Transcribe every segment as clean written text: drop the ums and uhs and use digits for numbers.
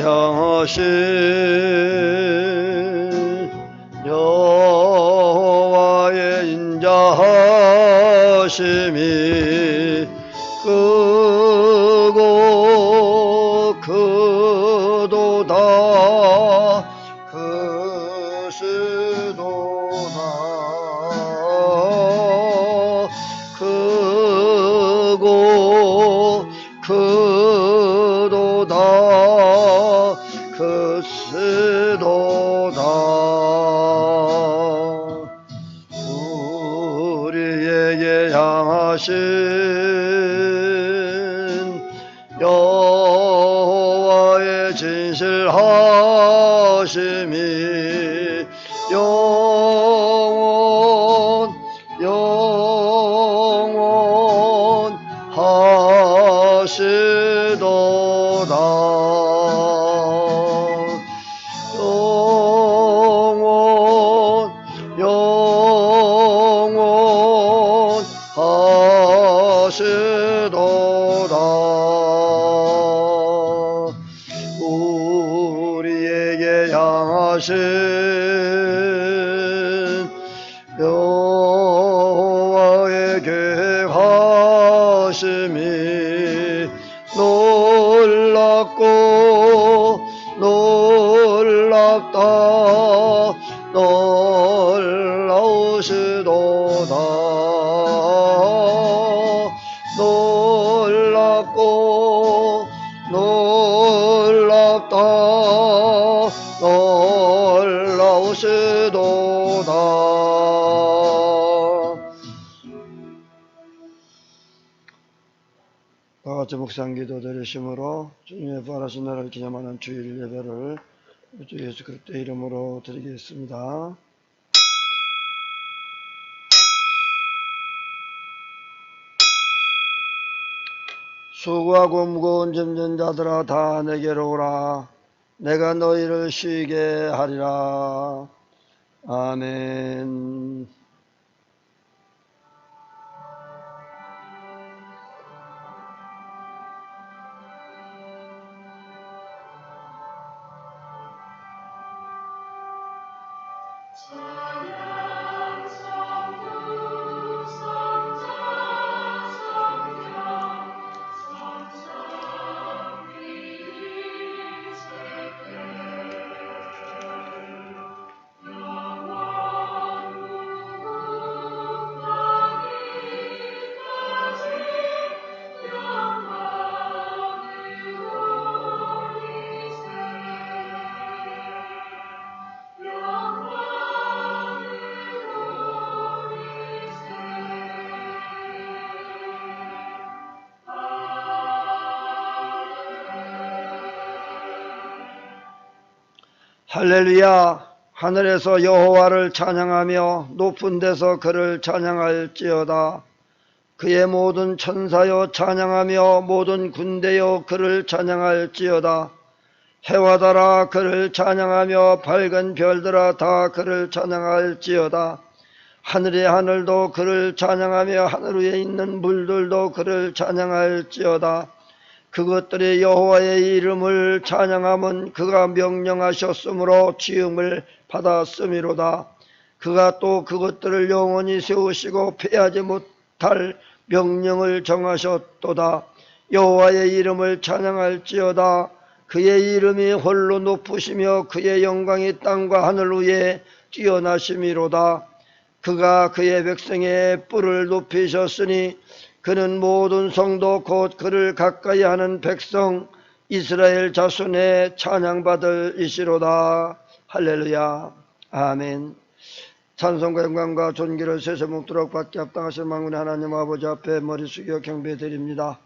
향하신 여호와의 인자하심이 크고 크도다 크시도다 크고 크도다 크시도다 우리에게 향하신 여호와의 진실하심이 영원하시도다 영원하시도다 우리에게 향하신 여호와의 계획하심이 놀랍고 놀랍다 놀라우시도다 놀랍고 놀랍다 놀라우시도다 다같이 묵상기도 드리심으로 주님의 부활하신 날을 기념하는 주일 예배를 주 예수 그리스도의 이름으로 드리겠습니다. 수고하고 무거운 짐진 자들아 다 내게로 오라. 내가 너희를 쉬게 하리라. 아멘. 할렐루야. 하늘에서 여호와를 찬양하며 높은 데서 그를 찬양할지어다. 그의 모든 천사여 찬양하며 모든 군대여 그를 찬양할지어다. 해와 달아 그를 찬양하며 밝은 별들아 다 그를 찬양할지어다. 하늘의 하늘도 그를 찬양하며 하늘 위에 있는 물들도 그를 찬양할지어다. 그것들의 여호와의 이름을 찬양함은 그가 명령하셨으므로 지음을 받았음이로다. 그가 또 그것들을 영원히 세우시고 패하지 못할 명령을 정하셨도다. 여호와의 이름을 찬양할지어다. 그의 이름이 홀로 높으시며 그의 영광이 땅과 하늘 위에 뛰어나심이로다. 그가 그의 백성의 뿔을 높이셨으니 그는 모든 성도 곧 그를 가까이 하는 백성 이스라엘 자손의 찬양받을 이시로다. 할렐루야. 아멘. 찬송과 영광과 존귀를 세세목도록 받게 합당하신 만군의 하나님 아버지 앞에 머리 숙여 경배드립니다.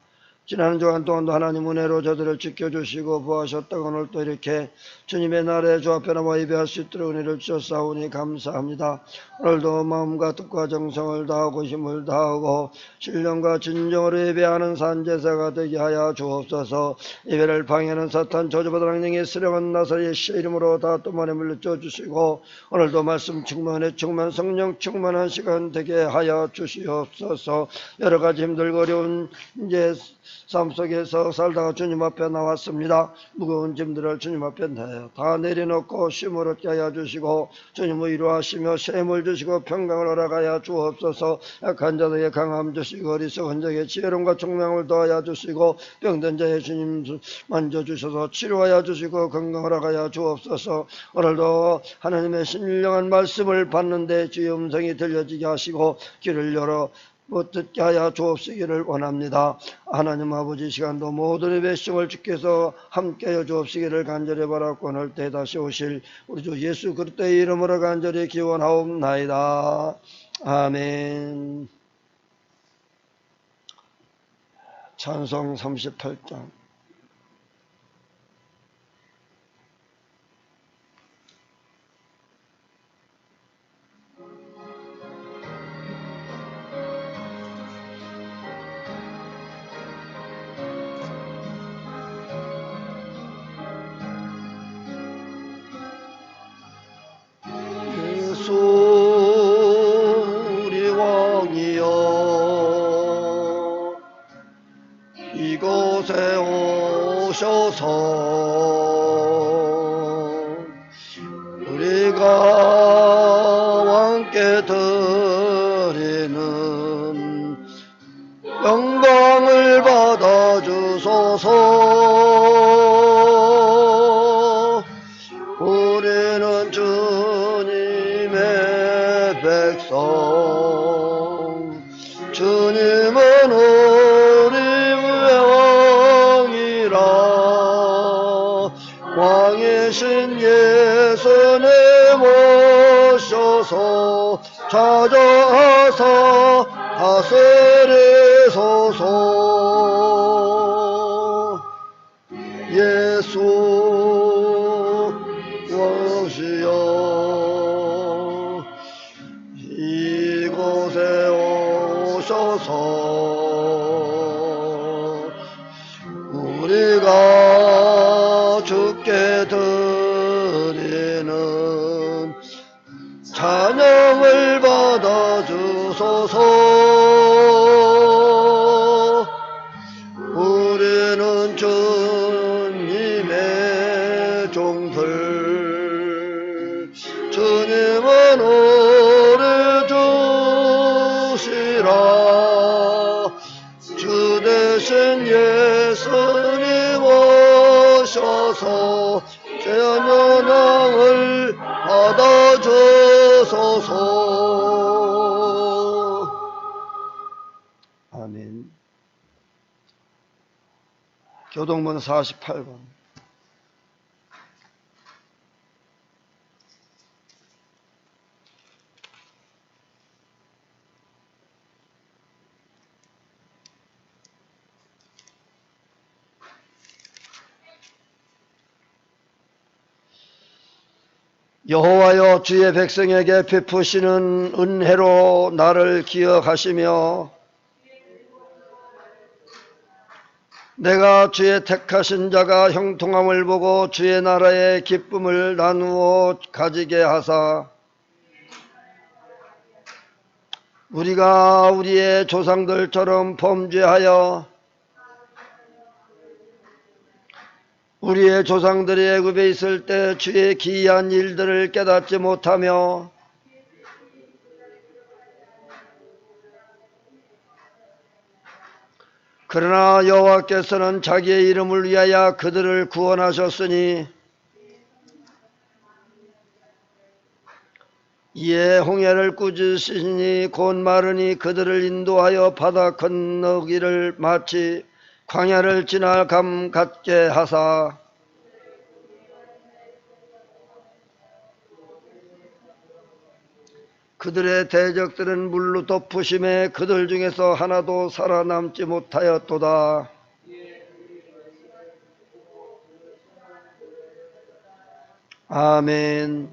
지난 한 주간 동안도 하나님 은혜로 저들을 지켜주시고 보하셨다고 오늘 또 이렇게 주님의 날에 주 앞에 나와 예배할 수 있도록 은혜를 주셨사오니 감사합니다. 오늘도 마음과 뜻과 정성을 다하고 힘을 다하고 신령과 진정으로 예배하는 산제사가 되게 하여 주옵소서. 예배를 방해하는 사탄 저주받은 악령의 쓰려간 나사의 예수의 이름으로 다 또만에 물리쳐 주시고 오늘도 말씀 충만해 충만 성령 충만한 시간 되게 하여 주시옵소서. 여러가지 힘들고 어려운 이제 삶 속에서 살다가 주님 앞에 나왔습니다. 무거운 짐들을 주님 앞에 다 내려놓고 쉼을 얻게 하여 주시고 주님의 위로하시며 셈을 주시고 평강을 허락하여 주옵소서. 약한 자들에게 강함 주시고 어리석은 자에게 지혜로움과 총명을 더하여 주시고 병든 자의 주님 만져주셔서 치료하여 주시고 건강을 허락하여 주옵소서. 오늘도 하나님의 신령한 말씀을 받는데 주의 음성이 들려지게 하시고 귀를 열어 못 듣게 하여 주옵시기를 원합니다. 하나님 아버지, 시간도 모든 예배 시청을 주께서 함께하여 주옵시기를 간절히 바라고 오늘 때 다시 오실 우리 주 예수 그리스도의 이름으로 간절히 기원하옵나이다. 아멘. 찬송 38장. 우리 왕이여 이곳에 오셔서 우리가 왕께 드리는 영광을 받아주소서. 우리는 주님의 백성, 주님은 우리의 왕이라. 왕이신 예수님 오셔서 찾아서 다스리소서. 예수 왕시여 이곳에 오셔서 우리가 주께 드리는 찬양을 받아주소서. 우리는 주님의 종들, 주님은 우리 주시라. 주 대신 예수님 오셔서 죄한 영광을 받아주소서. 아멘. 교동문 48번. 여호와여, 주의 백성에게 베푸시는 은혜로 나를 기억하시며 내가 주의 택하신 자가 형통함을 보고 주의 나라의 기쁨을 나누어 가지게 하사 우리가 우리의 조상들처럼 범죄하여 우리의 조상들이 애굽에 있을 때 주의 기이한 일들을 깨닫지 못하며 그러나 여호와께서는 자기의 이름을 위하여 그들을 구원하셨으니 이에 홍해를 꾸짖으시니 곧 마르니 그들을 인도하여 바다 건너기를 마치 광야를 지나 감 같게 하사 그들의 대적들은 물로 덮으심에 그들 중에서 하나도 살아남지 못하였도다. 아멘.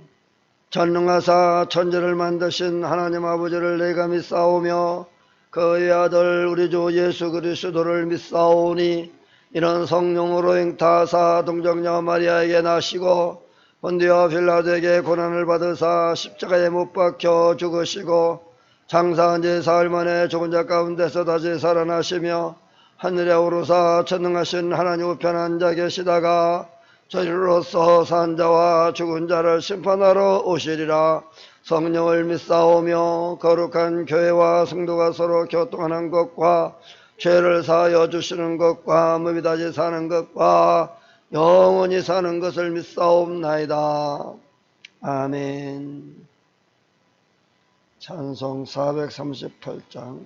전능하사 천지를 만드신 하나님 아버지를 내가 믿사오며 그의 아들 우리 주 예수 그리스도를 믿사오니 이는 성령으로 잉타하사 동정녀 마리아에게 나시고 본디오 빌라도에게 고난을 받으사 십자가에 못 박혀 죽으시고 장사한 지 사흘 만에 죽은 자 가운데서 다시 살아나시며 하늘에 오르사 전능하신 하나님 우편에 앉아 계시다가 저리로서 산자와 죽은 자를 심판하러 오시리라. 성령을 믿사오며 거룩한 교회와 성도가 서로 교통하는 것과 죄를 사하여 주시는 것과 무비다지 사는 것과 영원히 사는 것을 믿사옵나이다. 아멘. 찬송 438장.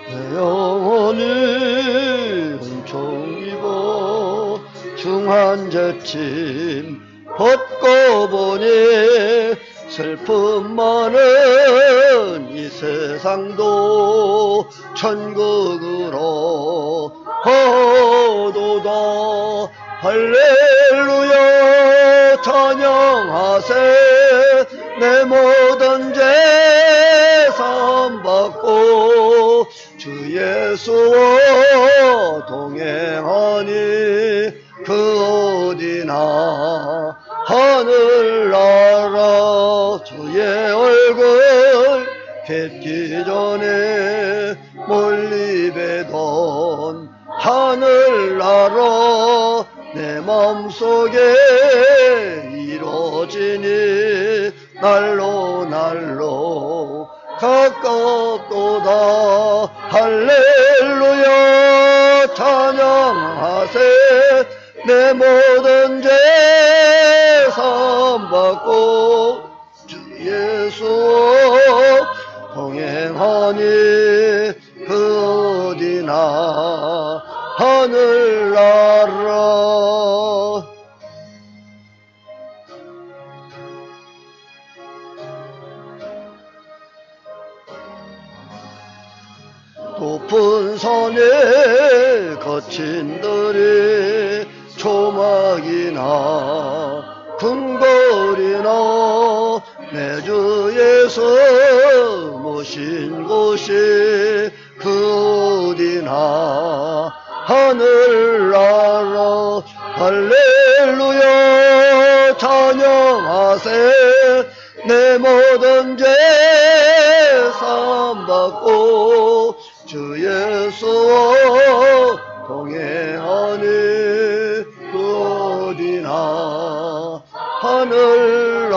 내 영혼이 은총 입어 중한 죄짐 벗고 보니 슬픔 많은 이 세상도 천국으로 허도다. 할렐루야 찬양하세. 내 모든 죄 사함받고 주 예수와 동행하니 그 어디나 하늘나라. 주의 얼굴 뵙기 전에 멀리 뵈던 하늘나라 내 마음속에 이루어지니 날로 날로 가깝도다. 할렐루야 찬양하세. 내 모든 죄 사함받고 주 예수와 동행하니 그 어디나 하늘나라. 높은 산에 거친 들이 초막이나 궁궐이나 내 주 예수 모신 곳이 그 어디나 하늘나라. 할렐루야 찬양하세. 내 모든 죄 사함받고 주 예수와 동행하니 그 어디나 하늘나라.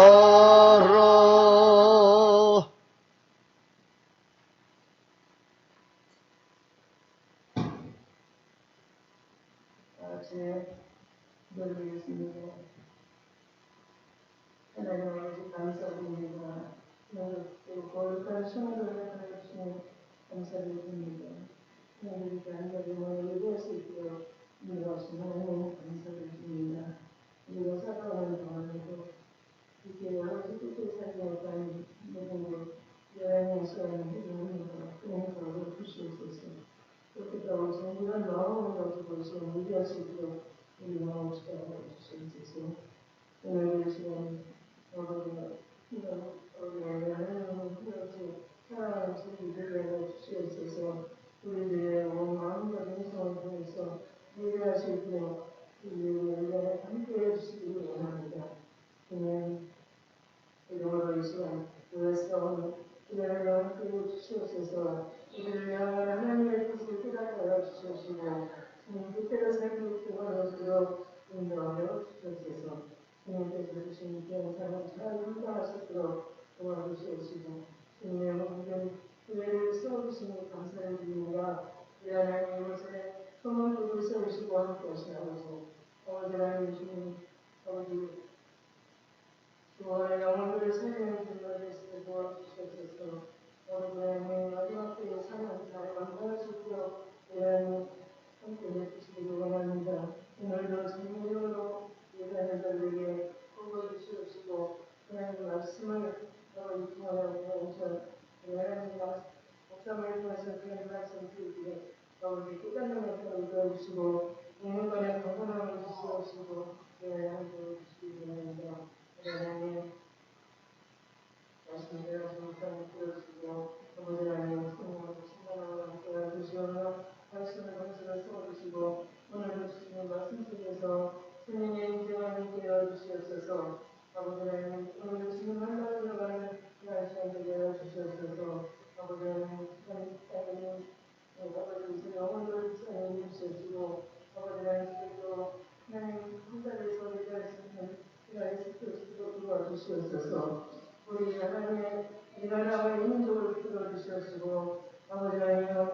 하나님 아버지 감사드립니다. 거룩한 성도를 하나님 감사를 드립니다. 하나님 간절히 예배할 수 있도록 인도하신 하나님 감사를 드립니다. 그리고 살아가는 동안에도 이렇게 여러 가지 뜻을 살려간 모든 여행의 시간을 해주는 은혜로 주시옵소서. 그렇게 또 정부한 마음을 가지고 예배할 수 있도록 우리 마음 주시옵소서. 오늘 이 시간 사랑하는 주님들에게 주시옵소서. 우리들의 온 마음과 정성을 통해서 예배할 수 있도록 우리가 함께해 주시기를 원합니다. 이름으로 이 시간 외스러운 기대를 함께해 주시옵소서. 우리를 향한 하나님의 뜻을 깨닫게 하여 주시옵시고 주님 뜻대로 살기 원하시도록 인도하여 주시옵소서. 주님께서 주신 영상을 잘 묵상하시도록 도와주시옵시고 주님의 모든 은혜를 써주시니 감사를 드립니다. 우리 하나님 이곳에 소문들을 세우시고 함께 하시나오소. 아버지 하나님 주님 아버지 주원의 영혼들을 살리는 분들을 도와주시옵소서. 아버지 하나님 마지막 때에 사는 잘 감당할 수 있도록 우리 하나님 함께 해주시기를 원합니다. 오늘도 정밀으로 예배하는 자들에게 공부해 주시옵시고 하나님 말씀을 통하여 하나님 목사님을 통해서 그런 말씀 드리기에 아버지 깨닫는 것을 인도해 주시고 인간의 건강함을 주시옵시고 함께 주시기 바랍니다. 하나님 말씀대로 정확하게 들어주시고 아버지 하나님 주시옵소서. 우리 하나님의 이 나라와 인도를 풀어주시옵시고 아버지 하나님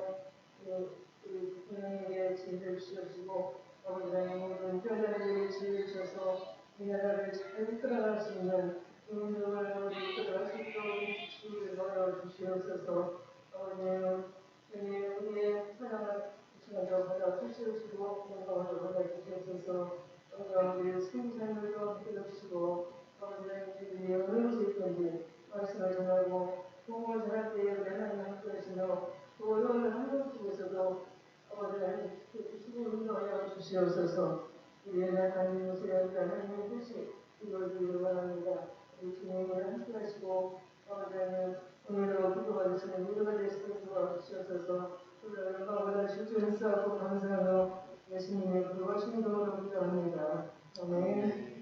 우리 국민에게 지혜를 주시옵시고 아버지 하나님 모든 뼈다리를 지혜 주셔서 이 나라를 잘 이끌어갈 수 있는 민족을 이끌어갈 수 있도록 주를 허여 주시옵소서. 아버지 하나님 우리의 사랑을 주시면서 받아 주시옵시고 영광을 받아 주시옵소서. 우리의 생산을도 믿어주시고 아버지 하나님 주님이 어느 곳에 있든지 말씀을 전하고 공을 전할 때에 우리 하나님 함께 하시며 또 오늘 한국 중에서도 아버지 하나님 주시고 인도하여 주시옵소서. 우리의 하나님 요새 하나님의 뜻이 이루어지기를 원합니다. 우리 주님이 함께 하시고 아버지 하나님 오늘도 기도가 되시는 위로가 되시는 도와주시옵소서. 우리를 영광을 주주 행사하고 감사하며 예수님의 거룩하신 이름으로 기도합니다. 아멘.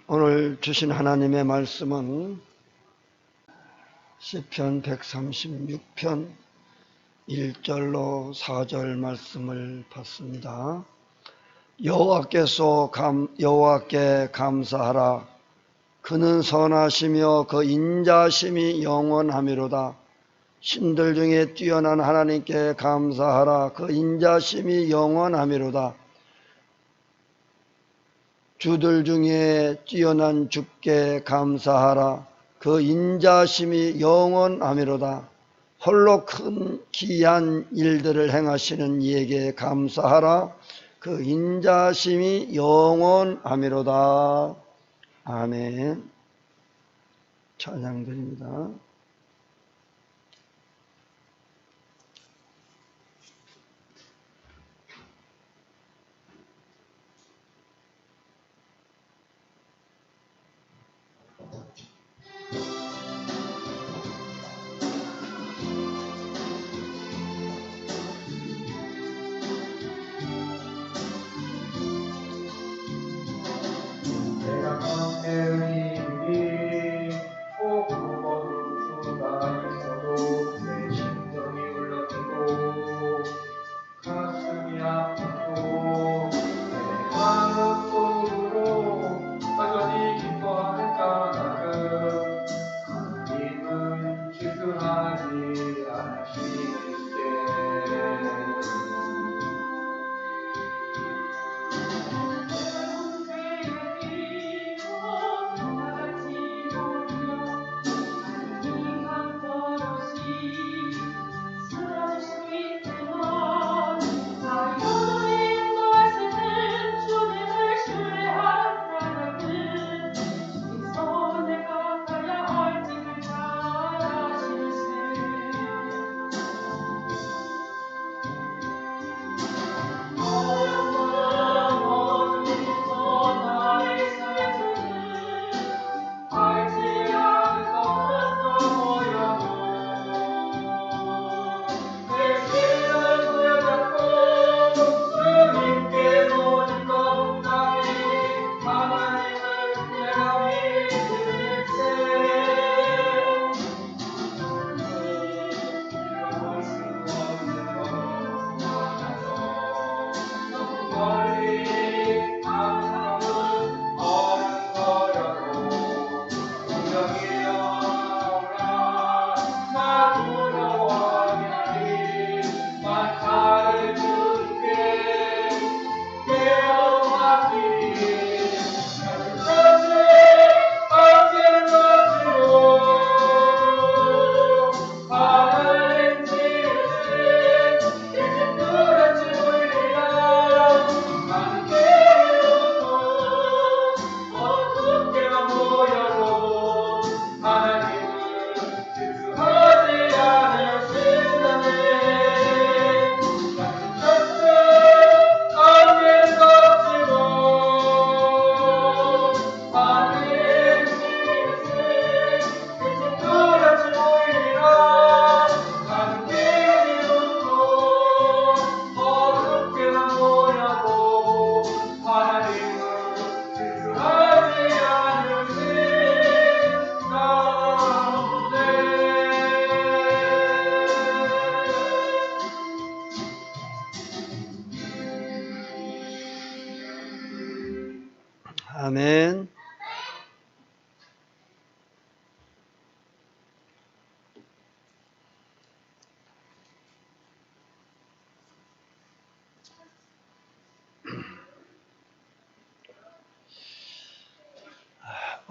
오늘 주신 하나님의 말씀은 시편 136편 1절로 4절 말씀을 받습니다. 여호와께 감사하라. 그는 선하시며 그 인자심이 영원하미로다. 신들 중에 뛰어난 하나님께 감사하라. 그 인자심이 영원하미로다. 주들 중에 뛰어난 주께 감사하라. 그 인자심이 영원하미로다. 홀로 큰 기이한 일들을 행하시는 이에게 감사하라. 그 인자심이 영원하미로다. 아멘. 찬양드립니다. 내가 내 의인이 오 구원을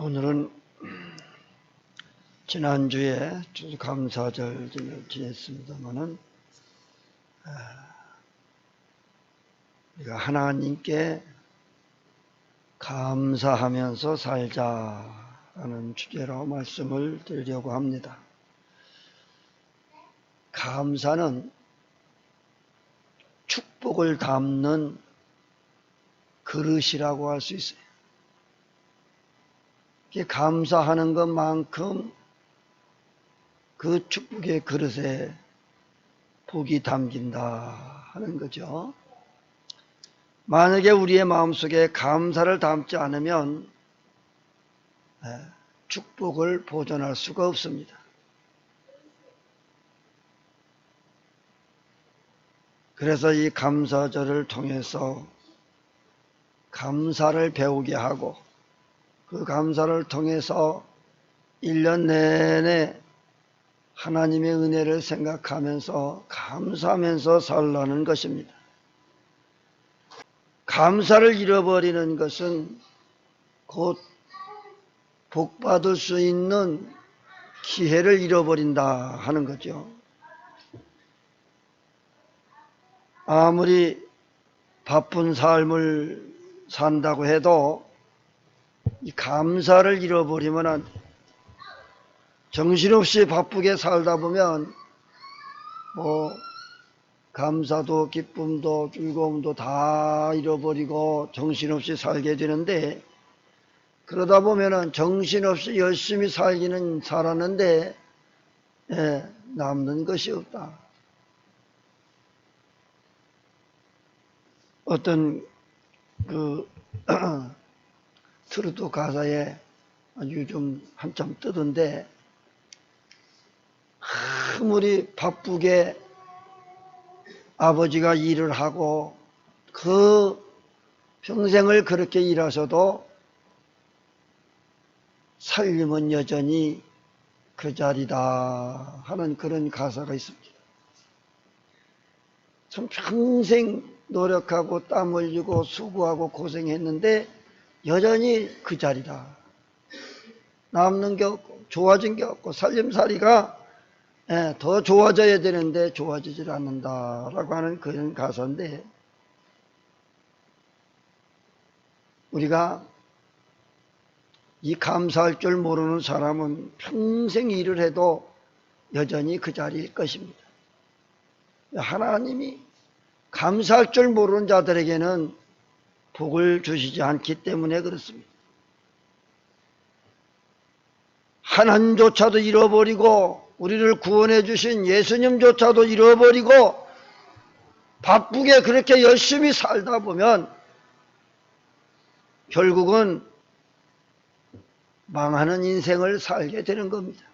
오늘은 지난주에 추수감사절 지냈습니다마는 우리가 하나님께 감사하면서 살자라는 주제로 말씀을 드리려고 합니다. 감사는 축복을 담는 그릇이라고 할 수 있어요. 감사하는 것만큼 그 축복의 그릇에 복이 담긴다 하는 거죠. 만약에 우리의 마음속에 감사를 담지 않으면 축복을 보존할 수가 없습니다. 그래서 이 감사절을 통해서 감사를 배우게 하고 그 감사를 통해서 1년 내내 하나님의 은혜를 생각하면서 감사하면서 살라는 것입니다. 감사를 잃어버리는 것은 곧 복받을 수 있는 기회를 잃어버린다 하는 거죠. 아무리 바쁜 삶을 산다고 해도 이 감사를 잃어버리면 안 돼. 정신없이 바쁘게 살다 보면 감사도 기쁨도 즐거움도 다 잃어버리고 정신없이 살게 되는데, 그러다 보면은 정신없이 열심히 살기는 살았는데 남는 것이 없다. 어떤 트로트 가사에 요즘 한참 뜨던데, 아무리 바쁘게 아버지가 일을 하고 그 평생을 그렇게 일하셔도 살림은 여전히 그 자리다 하는 그런 가사가 있습니다. 참 평생 노력하고 땀 흘리고 수고하고 고생했는데 여전히 그 자리다. 남는 게 없고 좋아진 게 없고 살림살이가 더 좋아져야 되는데 좋아지질 않는다라고 하는 그런 가사인데, 우리가 이 감사할 줄 모르는 사람은 평생 일을 해도 여전히 그 자리일 것입니다. 하나님이 감사할 줄 모르는 자들에게는 복을 주시지 않기 때문에 그렇습니다. 하나님조차도 잃어버리고 우리를 구원해 주신 예수님조차도 잃어버리고 바쁘게 그렇게 열심히 살다 보면 결국은 망하는 인생을 살게 되는 겁니다.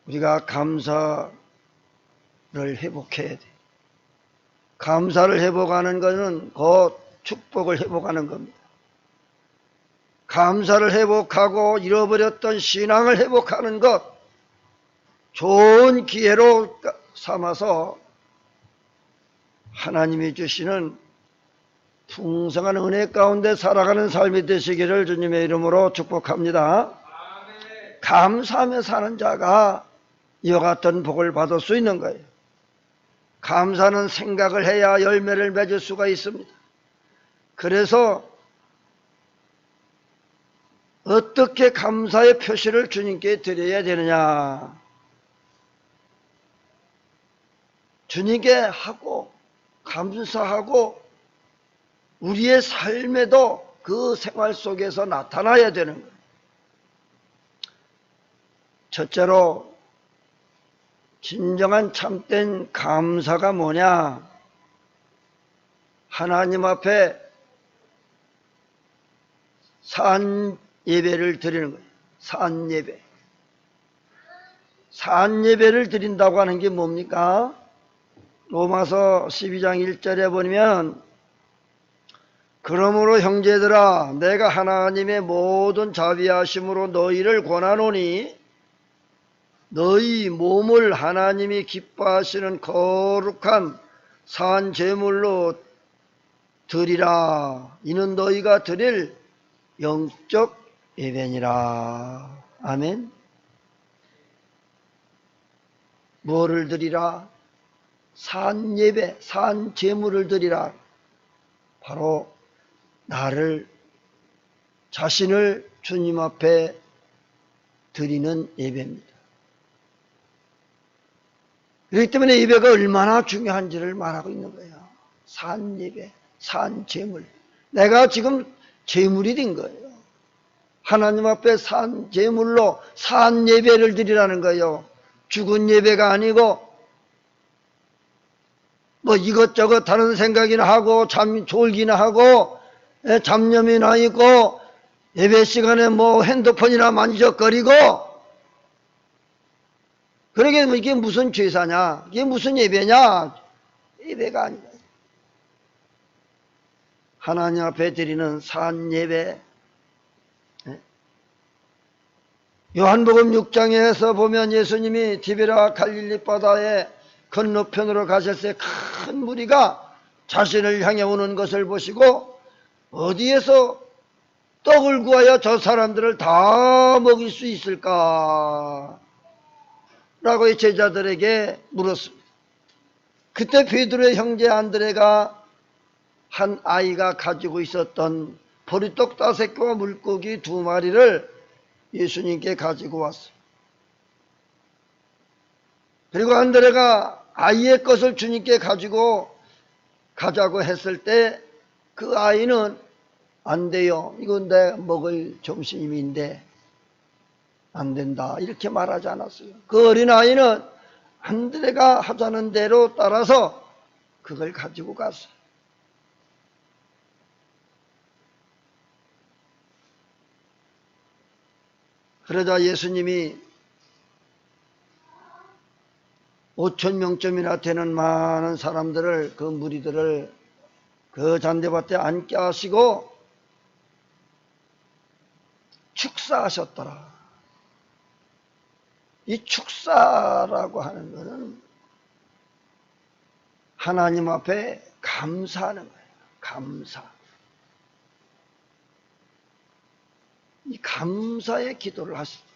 우리가 감사를 회복해야 돼. 감사를 회복하는 것은 곧 축복을 회복하는 겁니다. 감사를 회복하고 잃어버렸던 신앙을 회복하는 것, 좋은 기회로 삼아서 하나님이 주시는 풍성한 은혜 가운데 살아가는 삶이 되시기를 주님의 이름으로 축복합니다. 감사하며 사는 자가 이와 같은 복을 받을 수 있는 거예요. 감사는 생각을 해야 열매를 맺을 수가 있습니다. 그래서 어떻게 감사의 표시를 주님께 드려야 되느냐? 주님께 하고 감사하고 우리의 삶에도 그 생활 속에서 나타나야 되는 거예요. 첫째로 진정한 참된 감사가 뭐냐? 하나님 앞에 산 예배를 드리는 거예요. 산 예배. 산 예배를 드린다고 하는 게 뭡니까? 로마서 12장 1절에 보면, 그러므로 형제들아 내가 하나님의 모든 자비하심으로 너희를 권하노니 너희 몸을 하나님이 기뻐하시는 거룩한 산 제물로 드리라. 이는 너희가 드릴 영적 예배니라. 아멘. 뭐를 드리라? 산 예배, 산 제물을 드리라. 바로 나를, 자신을 주님 앞에 드리는 예배입니다. 그렇기 때문에 예배가 얼마나 중요한지를 말하고 있는 거예요. 산 예배, 산 제물. 내가 지금 제물이 된 거예요. 하나님 앞에 산 제물로 산 예배를 드리라는 거예요. 죽은 예배가 아니고 뭐 이것저것 다른 생각이나 하고 졸기나 하고 잡념이나 있고 예배 시간에 뭐 핸드폰이나 만지작거리고 그러게 이게 무슨 제사냐? 이게 무슨 예배냐? 예배가 아니다. 하나님 앞에 드리는 산 예배. 요한복음 6장에서 보면 예수님이 디베라 갈릴리 바다에 건너편으로 가셨을 때 큰 무리가 자신을 향해 오는 것을 보시고 어디에서 떡을 구하여 저 사람들을 다 먹일 수 있을까? 라고 제자들에게 물었습니다. 그때 베드로의 형제 안드레가 한 아이가 가지고 있었던 보리떡 5개와 물고기 2마리를 예수님께 가지고 왔어요. 그리고 안드레가 아이의 것을 주님께 가자고 했을 때 그 아이는 안 돼요. 이건 내 먹을 점심인데 안 된다. 이렇게 말하지 않았어요. 그 어린아이는 안드레가 하자는 대로 따라서 그걸 가지고 갔어요. 그러자 예수님이 5,000명쯤이나 되는 많은 사람들을, 그 무리들을 그 잔디밭에 앉게 하시고 축사하셨더라. 이 축사라고 하는 것은 하나님 앞에 감사하는 거예요. 감사. 이 감사의 기도를 하십니다.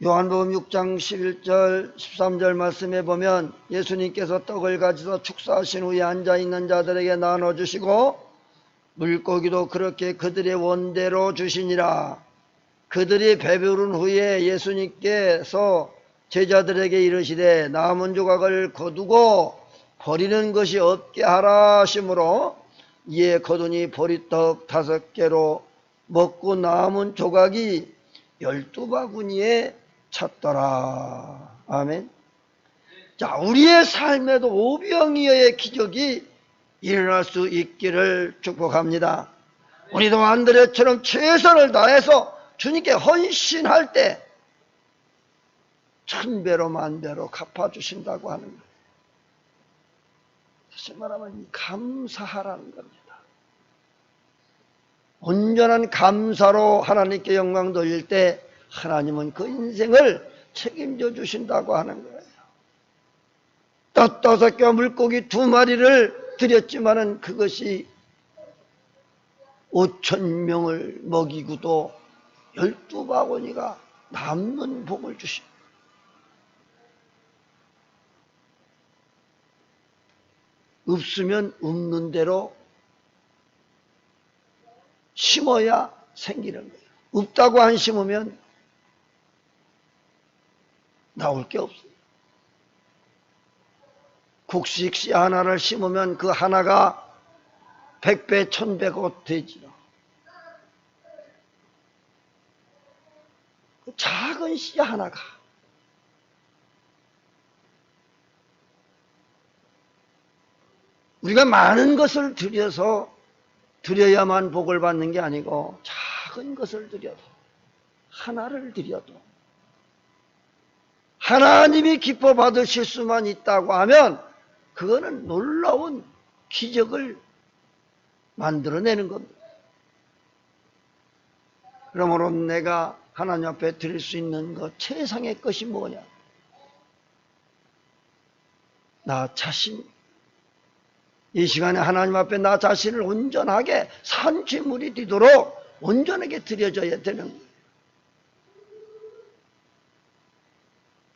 요한복음 6장 11절 13절 말씀에 보면 예수님께서 떡을 가지고 축사하신 후에 앉아있는 자들에게 나눠주시고 물고기도 그렇게 그들의 원대로 주시니라. 그들이 배부른 후에 예수님께서 제자들에게 이르시되 남은 조각을 거두고 버리는 것이 없게 하라 하시므로 이에 거두니 보리떡 5개로 먹고 남은 조각이 12바구니에 찼더라. 아멘. 자, 우리의 삶에도 오병이어의 기적이 일어날 수 있기를 축복합니다. 우리도 안드레처럼 최선을 다해서 주님께 헌신할 때 1000배로 10,000배로 갚아주신다고 하는 거예요. 다시 말하면 감사하라는 겁니다. 온전한 감사로 하나님께 영광 돌릴 때 하나님은 그 인생을 책임져 주신다고 하는 거예요. 떡 5개와 물고기 2마리를 드렸지만은 그것이 5,000명을 먹이고도 12바구니가 남는 복을 주십니다. 없으면 없는 대로 심어야 생기는 거예요. 없다고 안 심으면 나올 게 없어요. 곡식 씨 하나를 심으면 그 하나가 100배, 1000배가 되지요. 그 작은 씨 하나가 우리가 많은 것을 드려야만 복을 받는 게 아니고 작은 것을 드려도 하나를 드려도 하나님이 기뻐 받으실 수만 있다고 하면 그거는 놀라운 기적을 만들어내는 겁니다. 그러므로 내가 하나님 앞에 드릴 수 있는 것 최상의 것이 뭐냐? 나 자신, 이 시간에 하나님 앞에 나 자신을 온전하게 산 제물이 되도록 온전하게 드려져야 되는 거예요.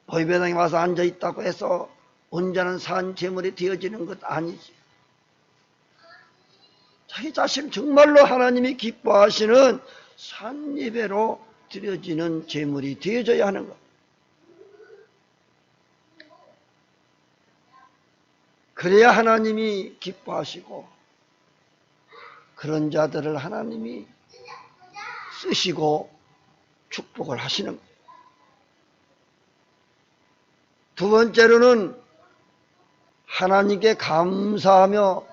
보배당에 와서 앉아있다고 해서 온전한 산 제물이 되어지는 것 아니지. 자기 자신을 정말로 하나님이 기뻐하시는 산 예배로 드려지는 제물이 되어져야 하는 것. 그래야 하나님이 기뻐하시고 그런 자들을 하나님이 쓰시고 축복을 하시는 거예요. 두 번째로는 하나님께 감사하며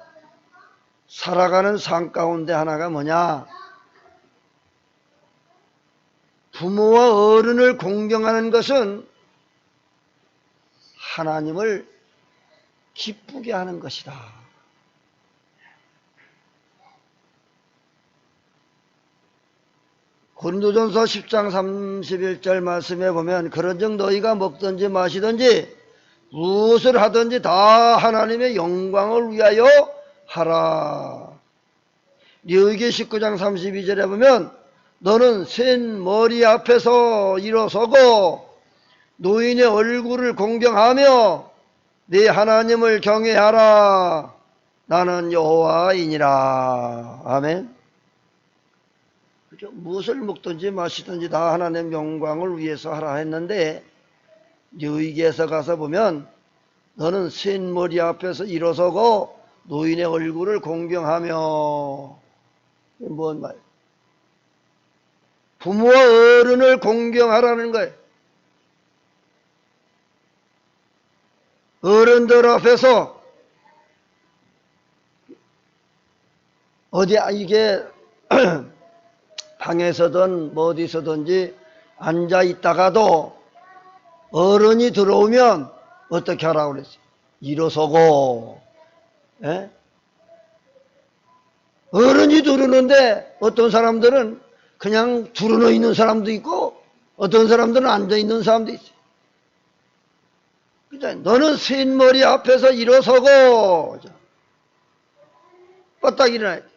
살아가는 삶 가운데 하나가 뭐냐? 부모와 어른을 공경하는 것은 하나님을 기쁘게 하는 것이다. 고린도전서 10장 31절 말씀에 보면 그런즉 너희가 먹든지 마시든지 무엇을 하든지 다 하나님의 영광을 위하여 하라. 레위기 19장 32절에 보면 너는 센 머리 앞에서 일어서고 노인의 얼굴을 공경하며 네 하나님을 경외하라. 나는 여호와이니라. 아멘. 그죠? 무엇을 먹든지 마시든지 다 하나님의 영광을 위해서 하라 했는데 레위기에서 가서 보면 너는 센 머리 앞에서 일어서고 노인의 얼굴을 공경하며 뭔 말? 부모와 어른을 공경하라는 거예요. 어른들 앞에서 어디 이게 방에서든 뭐 어디서든지 앉아 있다가도 어른이 들어오면 어떻게 하라고 그랬어요? 일어서고. 예? 어른이 들어오는데 어떤 사람들은 그냥 들어누워 있는 사람도 있고 어떤 사람들은 앉아 있는 사람도 있어요. 너는 센 머리 앞에서 일어서고 뻗딱 일어나야 돼.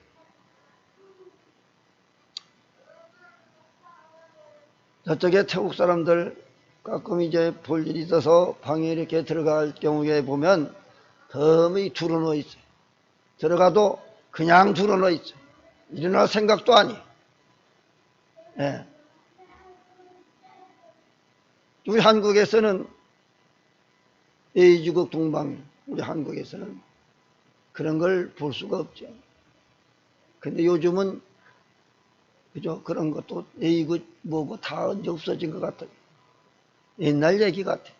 저쪽에 태국 사람들 가끔 이제 볼 일이 있어서 방에 이렇게 들어갈 경우에 보면 덤이 두루누워 있어요. 들어가도 그냥 두루누워 있어요. 일어날 생각도 아니. 예. 우리 한국에서는 A주국 동방, 우리 한국에서는 그런 걸 볼 수가 없죠. 근데 요즘은 그죠? 그런 것도 A국 뭐고 다 언제 없어진 것 같아요. 옛날 얘기 같아요.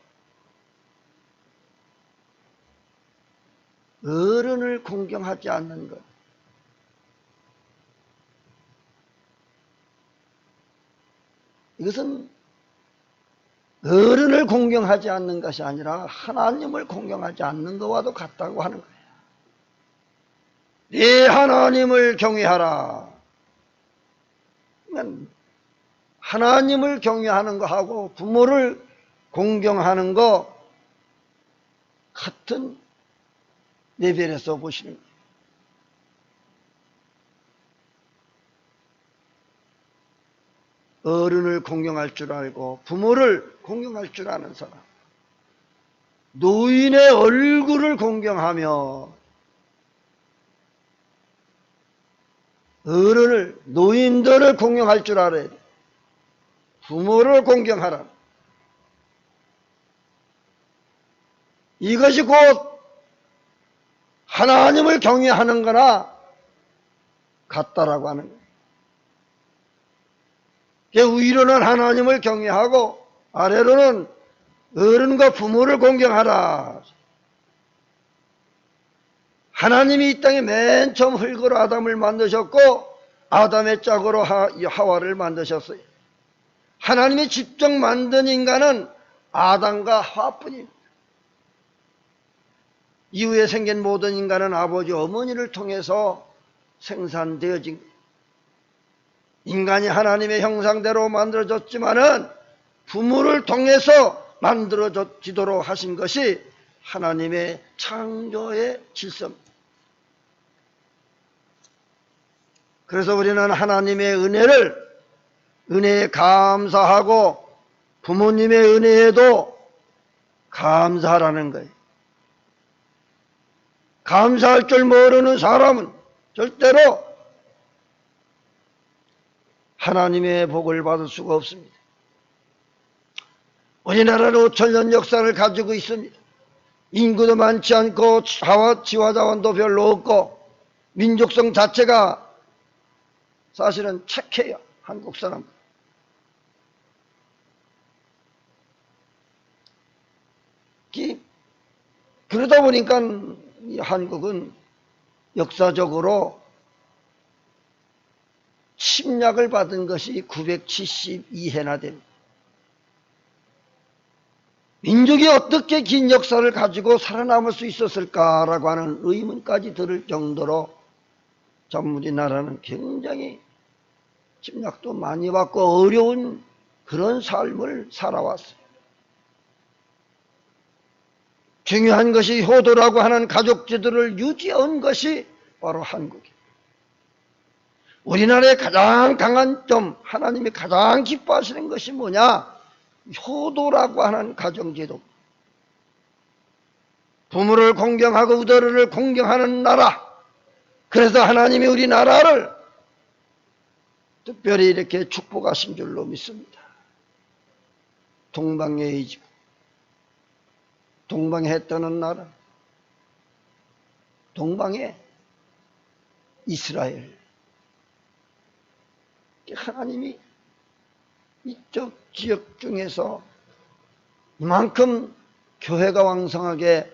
어른을 공경하지 않는 것. 이것은 어른을 공경하지 않는 것이 아니라 하나님을 공경하지 않는 것과도 같다고 하는 거예요. 네 하나님을 경외하라. 그러니까 하나님을 경외하는 거하고 부모를 공경하는 거 같은 레벨에서 보시는 거예요. 어른을 공경할 줄 알고 부모를 공경할 줄 아는 사람, 노인의 얼굴을 공경하며 어른을 노인들을 공경할 줄 알아야 돼. 부모를 공경하라. 이것이 곧 하나님을 경외하는 거나 같다라고 하는 거예요. 위로는 하나님을 경외하고 아래로는 어른과 부모를 공경하라. 하나님이 이 땅에 맨 처음 흙으로 아담을 만드셨고 아담의 짝으로 하와를 만드셨어요. 하나님이 직접 만든 인간은 아담과 하와뿐입니다. 이후에 생긴 모든 인간은 아버지 어머니를 통해서 생산되어진 거예요. 인간이 하나님의 형상대로 만들어졌지만은 부모를 통해서 만들어지도록 하신 것이 하나님의 창조의 질서입니다. 그래서 우리는 하나님의 은혜에 감사하고 부모님의 은혜에도 감사하라는 거예요. 감사할 줄 모르는 사람은 절대로 하나님의 복을 받을 수가 없습니다. 우리나라는 5천년 역사를 가지고 있습니다. 인구도 많지 않고 지화자원도 별로 없고 민족성 자체가 사실은 착해요. 한국 사람. 그러다 보니까 이 한국은 역사적으로 침략을 받은 것이 972해나 됩니다. 민족이 어떻게 긴 역사를 가지고 살아남을 수 있었을까라고 하는 의문까지 들을 정도로 참 우리나라는 굉장히 침략도 많이 받고 어려운 그런 삶을 살아왔어요. 중요한 것이 효도라고 하는 가족제도를 유지한 것이 바로 한국이에요. 우리나라의 가장 강한 점, 하나님이 가장 기뻐하시는 것이 뭐냐? 효도라고 하는 가정제도. 부모를 공경하고 우더를 공경하는 나라. 그래서 하나님이 우리나라를 특별히 이렇게 축복하신 줄로 믿습니다. 동방의 집, 동방에 해 떠는 나라, 동방의 이스라엘. 하나님이 이쪽 지역 중에서 이만큼 교회가 왕성하게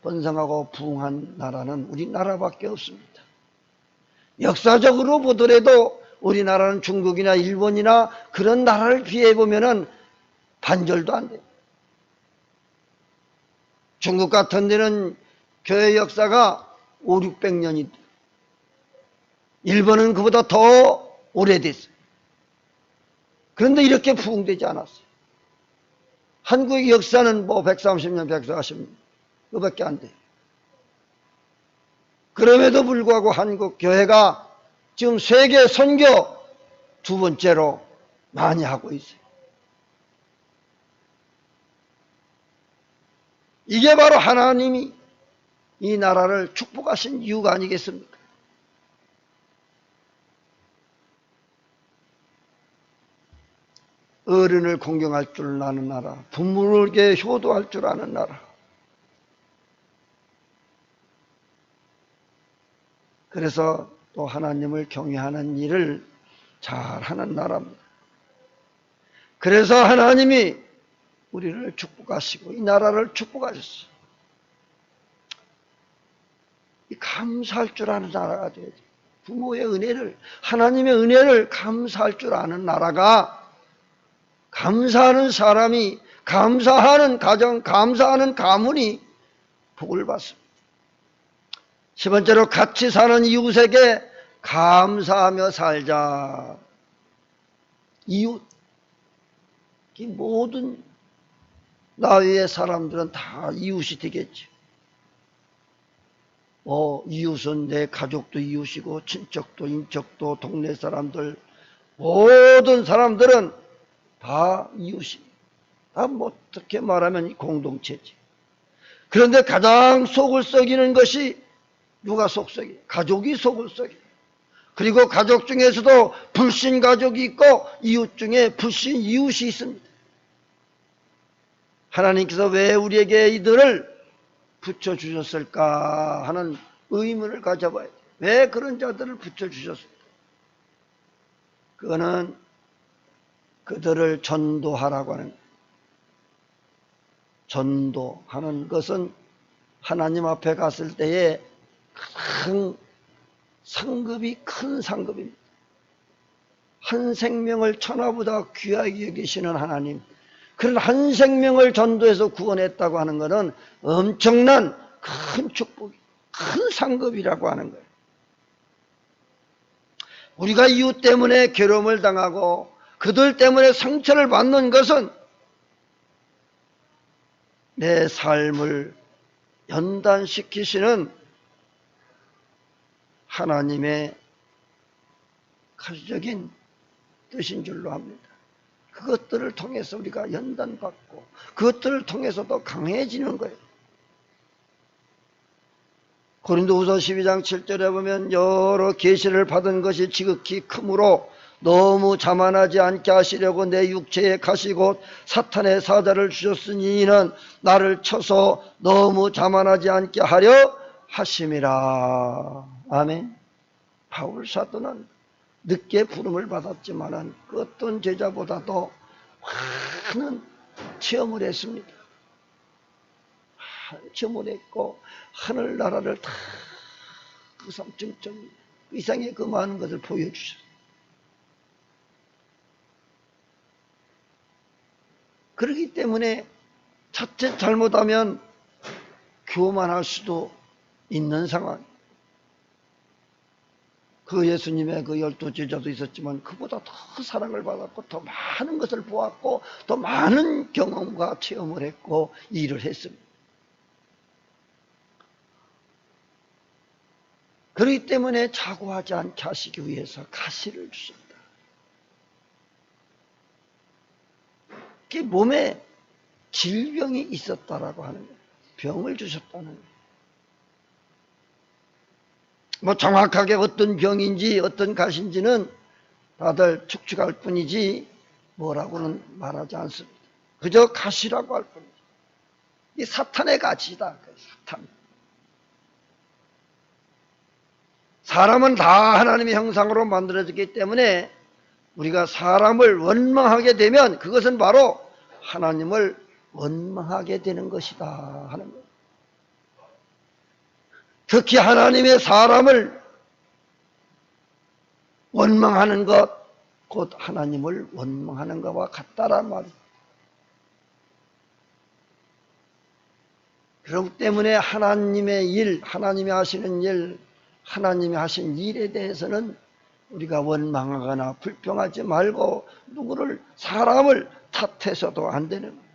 번성하고 부흥한 나라는 우리나라밖에 없습니다. 역사적으로 보더라도 우리나라는 중국이나 일본이나 그런 나라를 비해 보면은 반절도 안 돼요. 중국 같은 데는 교회 역사가 500~600년이 돼요. 일본은 그보다 더 오래됐어요. 그런데 이렇게 부흥되지 않았어요. 한국의 역사는 뭐 130년, 140년 그밖에 안 돼요. 그럼에도 불구하고 한국 교회가 지금 세계 선교 2번째로 많이 하고 있어요. 이게 바로 하나님이 이 나라를 축복하신 이유가 아니겠습니까? 어른을 공경할 줄 아는 나라, 부모에게 효도할 줄 아는 나라. 그래서 또 하나님을 경외하는 일을 잘하는 나라입니다. 그래서 하나님이 우리를 축복하시고 이 나라를 축복하셨어요. 감사할 줄 아는 나라가 돼야지. 부모의 은혜를, 하나님의 은혜를 감사할 줄 아는 나라가, 감사하는 사람이, 감사하는 가정, 감사하는 가문이 복을 받습니다. 10번째로 같이 사는 이웃에게 감사하며 살자. 이웃, 이 모든 나위의 사람들은 다 이웃이 되겠죠. 이웃은 내 가족도 이웃이고 친척도 인척도 동네 사람들 모든 사람들은 다 이웃이, 다 뭐 어떻게 말하면 공동체지. 그런데 가장 속을 썩이는 것이 누가 속 썩여요? 가족이 속을 썩여요. 그리고 가족 중에서도 불신 가족이 있고 이웃 중에 불신 이웃이 있습니다. 하나님께서 왜 우리에게 이들을 붙여주셨을까 하는 의문을 가져봐야 돼요. 왜 그런 자들을 붙여주셨을까? 그거는 그들을 전도하라고 하는 거예요. 전도하는 것은 하나님 앞에 갔을 때에 큰 상급이 큰 상급입니다. 한 생명을 천하보다 귀하게 여기시는 하나님, 그런 한 생명을 전도해서 구원했다고 하는 것은 엄청난 큰 축복, 큰 상급이라고 하는 거예요. 우리가 이웃 때문에 괴로움을 당하고 그들 때문에 상처를 받는 것은 내 삶을 연단시키시는 하나님의 가시적인 뜻인 줄로 합니다. 그것들을 통해서 우리가 연단받고 그것들을 통해서도 강해지는 거예요. 고린도후서 12장 7절에 보면 여러 계시를 받은 것이 지극히 크므로 너무 자만하지 않게 하시려고 내 육체에 가시고 사탄의 사자를 주셨으니 이는 나를 쳐서 너무 자만하지 않게 하려 하심이라. 아멘. 바울 사도는 늦게 부름을 받았지만은 그 어떤 제자보다도 많은 체험을 했습니다. 체험을 했고 하늘나라를 다 그 삼층점 이상의 그 많은 것을 보여주셨어요. 그렇기 때문에 자칫 잘못하면 교만할 수도 있는 상황. 그 예수님의 그 12제자도 있었지만 그보다 더 사랑을 받았고 더 많은 것을 보았고 더 많은 경험과 체험을 했고 일을 했습니다. 그렇기 때문에 자고하지 않게 하시기 위해서 가시를 주십니다. 그게 몸에 질병이 있었다라고 하는 거예요. 병을 주셨다는 거예요. 뭐 정확하게 어떤 병인지 어떤 가시인지는 다들 축축할 뿐이지 뭐라고는 말하지 않습니다. 그저 가시라고 할 뿐이죠. 이 사탄의 가시다. 사탄. 사람은 다 하나님의 형상으로 만들어졌기 때문에 우리가 사람을 원망하게 되면 그것은 바로 하나님을 원망하게 되는 것이다 하는 거예요. 특히 하나님의 사람을 원망하는 것, 곧 하나님을 원망하는 것과 같다란 말이에요. 그렇기 때문에 하나님의 일, 하나님이 하시는 일, 하나님이 하신 일에 대해서는 우리가 원망하거나 불평하지 말고 누구를 사람을 탓해서도 안 되는 거예요.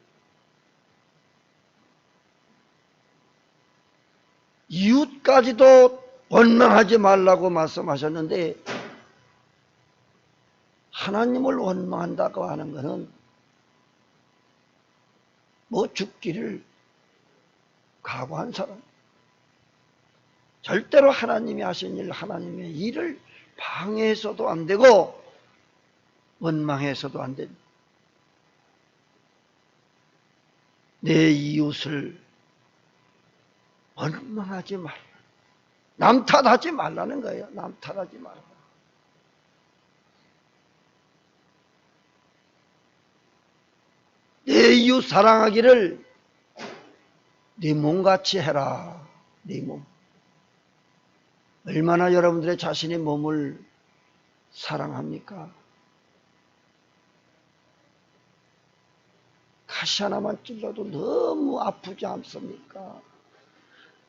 이웃까지도 원망하지 말라고 말씀하셨는데 하나님을 원망한다고 하는 것은 뭐 죽기를 각오한 사람, 절대로 하나님이 하신 일, 하나님의 일을 방해해서도 안 되고 원망해서도 안 됩니다. 내 이웃을 원망하지 말라. 남 탓하지 말라는 거예요. 남 탓하지 말라. 내 이웃 사랑하기를 네 몸같이 해라. 네 몸. 얼마나 여러분들의 자신의 몸을 사랑합니까? 가시 하나만 찔러도 너무 아프지 않습니까?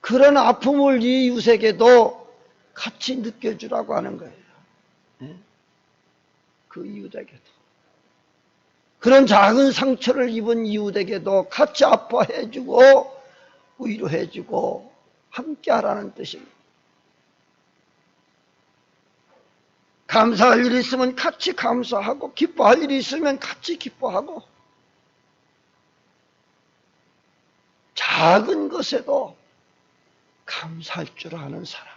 그런 아픔을 이웃에게도 같이 느껴주라고 하는 거예요. 네? 그 이웃에게도. 그런 작은 상처를 입은 이웃에게도 같이 아파해주고 위로해주고 함께하라는 뜻입니다. 감사할 일이 있으면 같이 감사하고 기뻐할 일이 있으면 같이 기뻐하고 작은 것에도 감사할 줄 아는 사람.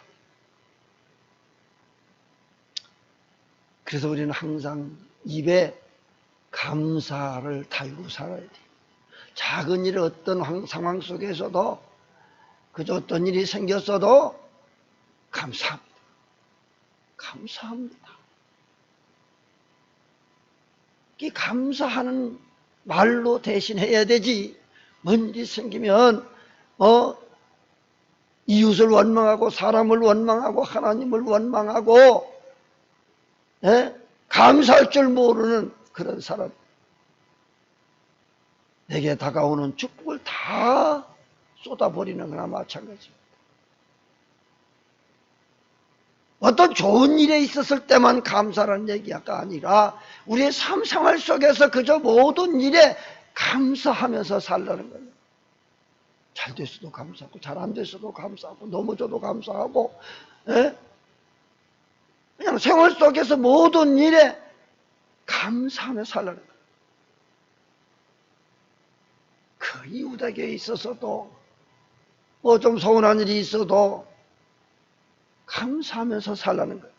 그래서 우리는 항상 입에 감사를 달고 살아야 돼요. 작은 일 어떤 상황 속에서도 그저 어떤 일이 생겼어도 감사합니다. 감사합니다. 이 감사하는 말로 대신해야 되지. 뭔 일이 생기면 이웃을 원망하고 사람을 원망하고 하나님을 원망하고 감사할 줄 모르는 그런 사람. 내게 다가오는 축복을 다 쏟아버리는 거나 마찬가지입니다. 어떤 좋은 일에 있었을 때만 감사라는 얘기가 아니라 우리의 삶 생활 속에서 그저 모든 일에 감사하면서 살라는 거예요. 잘 됐어도 감사하고 잘 안 됐어도 감사하고 넘어져도 감사하고 그냥 생활 속에서 모든 일에 감사하며 살라는 거예요. 그 이웃에게 있어서도 뭐 좀 서운한 일이 있어도 감사하면서 살라는 거예요.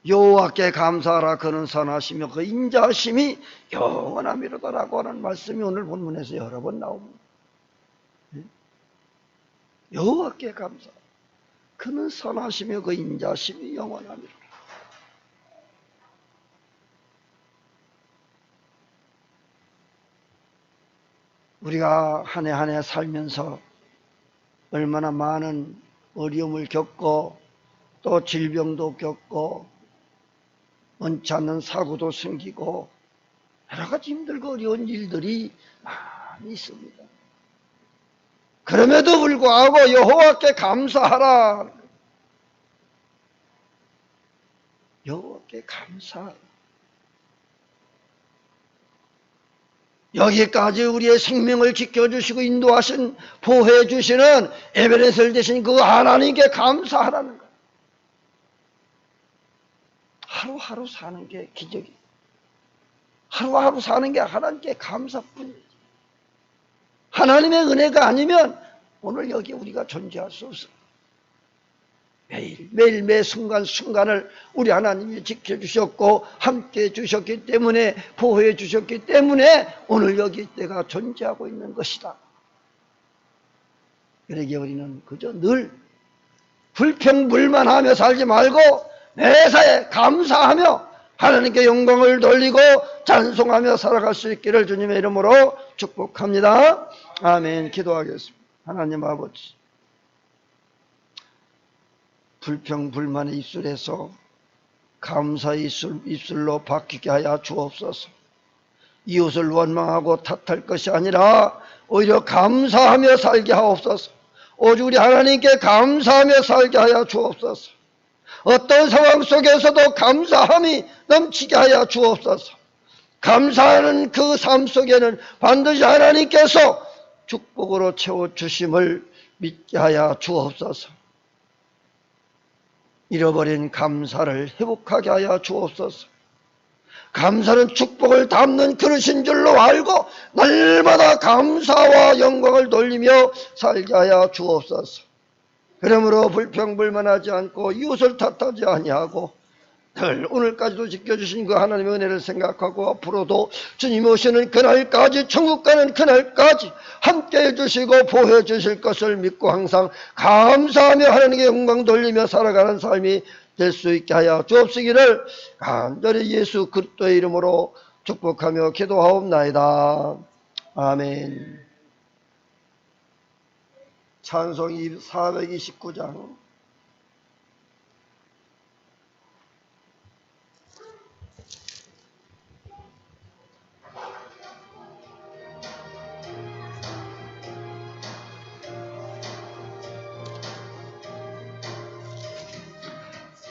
여호와께 감사하라. 그는 선하시며 그 인자하심이 영원하미로다라고 하는 말씀이 오늘 본문에서 여러 번 나옵니다. 여호와께 감사하라. 그는 선하시며 그 인자하심이 영원하미로다. 우리가 한 해 한 해 살면서 얼마나 많은 어려움을 겪고 또 질병도 겪고 원치 않는 사고도 생기고 여러 가지 힘들고 어려운 일들이 많이 있습니다. 그럼에도 불구하고 여호와께 감사하라. 여호와께 감사하라. 여기까지 우리의 생명을 지켜주시고 인도하신 보호해 주시는 에베네셀 되신 그 하나님께 감사하라는 거예요. 하루하루 사는 게 기적이에요. 하루하루 사는 게 하나님께 감사뿐이에요. 하나님의 은혜가 아니면 오늘 여기 우리가 존재할 수 없어요. 매일 매 순간순간을 우리 하나님이 지켜주셨고 함께해 주셨기 때문에 보호해 주셨기 때문에 오늘 여기 내가 존재하고 있는 것이다. 그러기에 우리는 그저 늘 불평불만하며 살지 말고 매사에 감사하며 하나님께 영광을 돌리고 찬송하며 살아갈 수 있기를 주님의 이름으로 축복합니다. 아멘. 기도하겠습니다. 하나님 아버지, 불평불만의 입술에서 감사의 입술로 바뀌게 하여 주옵소서. 이웃을 원망하고 탓할 것이 아니라 오히려 감사하며 살게 하옵소서. 오직 우리 하나님께 감사하며 살게 하여 주옵소서. 어떤 상황 속에서도 감사함이 넘치게 하여 주옵소서. 감사하는 그 삶 속에는 반드시 하나님께서 축복으로 채워주심을 믿게 하여 주옵소서. 잃어버린 감사를 회복하게 하여 주옵소서. 감사는 축복을 담는 그릇인 줄로 알고 날마다 감사와 영광을 돌리며 살게 하여 주옵소서. 그러므로 불평불만하지 않고 이웃을 탓하지 아니하고 늘 오늘까지도 지켜주신 그 하나님의 은혜를 생각하고 앞으로도 주님 오시는 그날까지, 천국 가는 그날까지 함께해 주시고 보호해 주실 것을 믿고 항상 감사하며 하나님께 영광 돌리며 살아가는 삶이 될 수 있게 하여 주옵시기를 간절히 예수 그리스도의 이름으로 축복하며 기도하옵나이다. 아멘. 찬송 429장.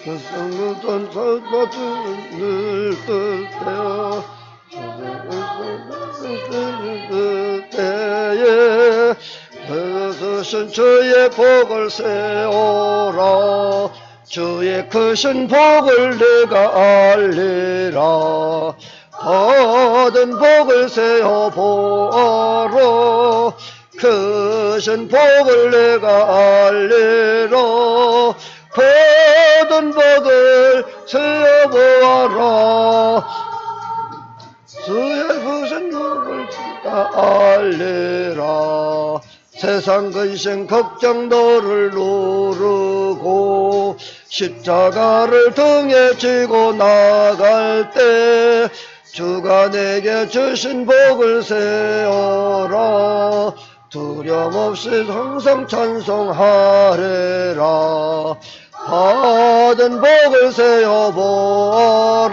성도던 서버들 때여 때에 크신 주의 복을 세우라. 주의 크신 복을 내가 알리라. 받은 복을 세어보아라. 크신 복을 내가 알리라. 받은 복을 세어보아라. 주의 크신 복을 내가 알리라. 세상 근심 걱정 너를 누르고 십자가를 등에 지고 나갈 때 주가 내게 주신 복을 세어라. 두려움 없이 항상 찬송하리라. 받은 복을 세어보아라.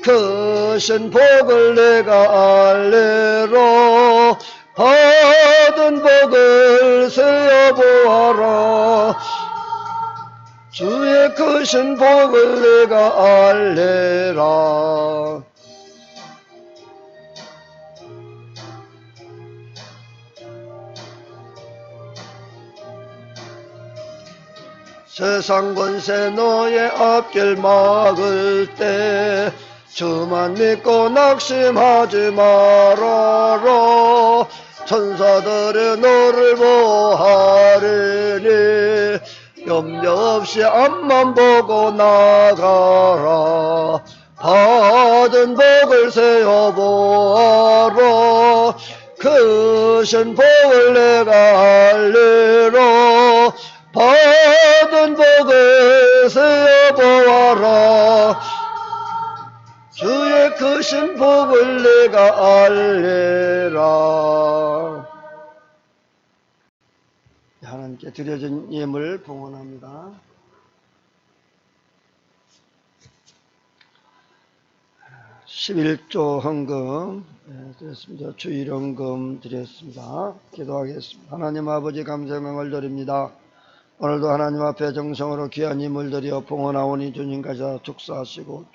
크신 복을 내가 알리라. 받은 복을 세어보아라. 주의 크신 복을 내가 알리라. 세상 권세 너의 앞길 막을 때 주만 믿고 낙심하지 말아라. 천사들이 너를 보호하리니 염려 없이 앞만 보고 나가라. 받은 복을 세어보아라. 크신 복을 내가 알리라. 받은 복을 세어보아라. 주의 크신 복을 내가 알리라. 하나님께 드려진 예물 봉헌합니다. 11조 헌금 드렸습니다. 주일 헌금 드렸습니다. 기도하겠습니다. 하나님 아버지 감사영광을 드립니다. 오늘도 하나님 앞에 정성으로 귀한 예물 드려 봉헌하오니 주님께서 축사하시고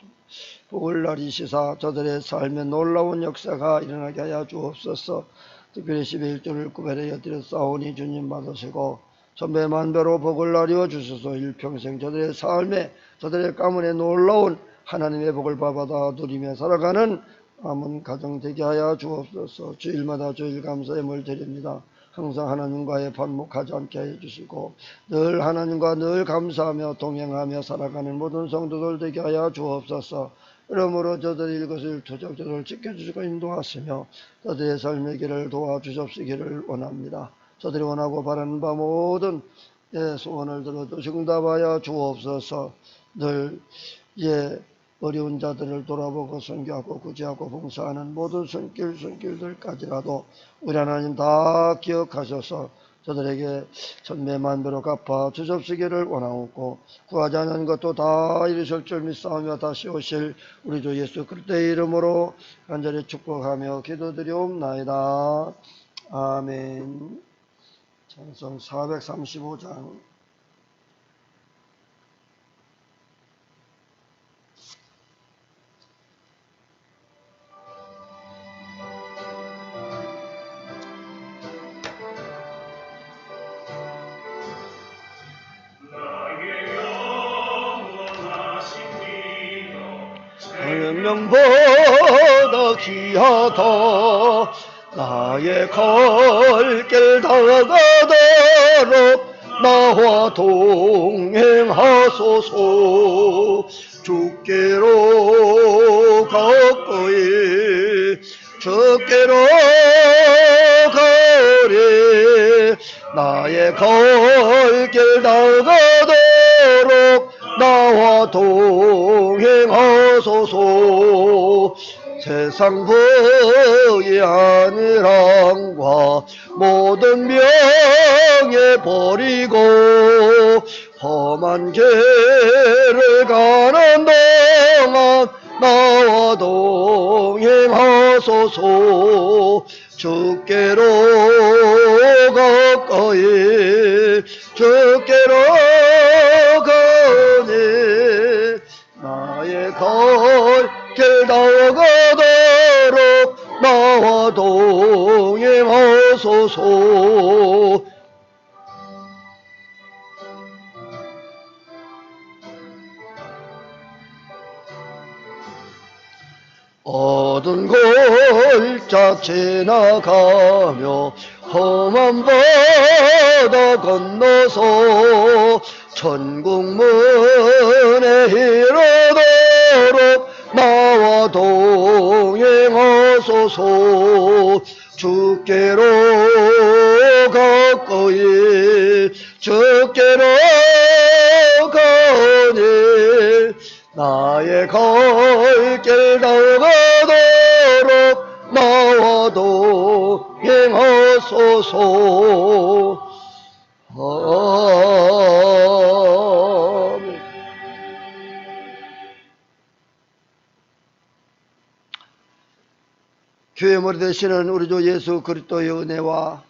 복을 나리시사 저들의 삶에 놀라운 역사가 일어나게 하여 주옵소서. 특별히 11조를 구별하여 드렸사오니 주님 받으시고 천배만배로 복을 나리워 주소서. 일평생 저들의 삶에 저들의 가문에 놀라운 하나님의 복을 받아 누리며 살아가는 남은 가정 되게 하여 주옵소서. 주일마다 주일 감사함을 드립니다. 항상 하나님과의 반목하지 않게 해주시고 늘 하나님과 늘 감사하며 동행하며 살아가는 모든 성도들 되게 하여 주옵소서. 그러므로 저들이 이것을 투적저들 지켜주시고 인도하시며 저들의 삶의 길을 도와주십시기를 원합니다. 저들이 원하고 바라는 바 모든 소원을 들어도 응답하여 주옵소서. 늘 어려운 자들을 돌아보고 선교하고 구제하고 봉사하는 모든 손길들까지라도 우리 하나님 다 기억하셔서 저들에게 천배만배로 갚아 주십시기를 원하옵고 구하지 않은 것도 다 이루실 줄 믿사오며 다시 오실 우리 주 예수 그리스도의 이름으로 간절히 축복하며 기도드리옵나이다. 아멘. 찬송 435장. 명보다 귀하다. 나의 갈 길 다가도록 나와 동행하소서. 주께로 가까이 주께로 가리. 나의 갈 길 다가도록 나와 동행하소서. 세상 부의 안일함과 모든 명예 버리고 험한 길을 가는 동안 나와 동행하소서. 주께로 가까이 주께로 가니 나의 갈 길 다가도록 나와 동행하소서. 어두운 골짜 지나가며 험한 바다 건너서 천국 문에 이르도록 나와 동행하소서. 주께로 가까이 주께로 가니 나의 갈 길 다가도록 나와 동행하소서. 아멘. 교회 머리 되시는 우리 주 예수 그리스도의 은혜와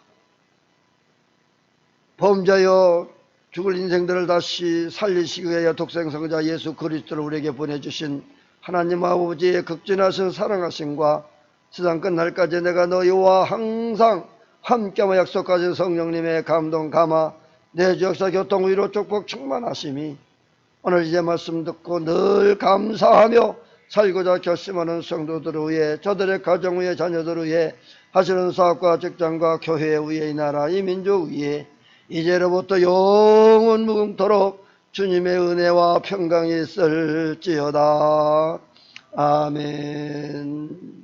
범죄여 죽을 인생들을 다시 살리시기 위하여 독생성자 예수 그리스도를 우리에게 보내주신 하나님 아버지의 극진하신 사랑하심과 세상 끝날까지 내가 너희와 항상 함께하며 약속하신 성령님의 감동 감화 내 지역사 교통 위로 축복 충만하심이 오늘 이제 말씀 듣고 늘 감사하며 살고자 결심하는 성도들을 위해 저들의 가정 위에 자녀들을 위해 하시는 사업과 직장과 교회 위에 이 나라 이 민족 위에 이제로부터 영원 무궁토록 주님의 은혜와 평강이 있을지어다. 아멘.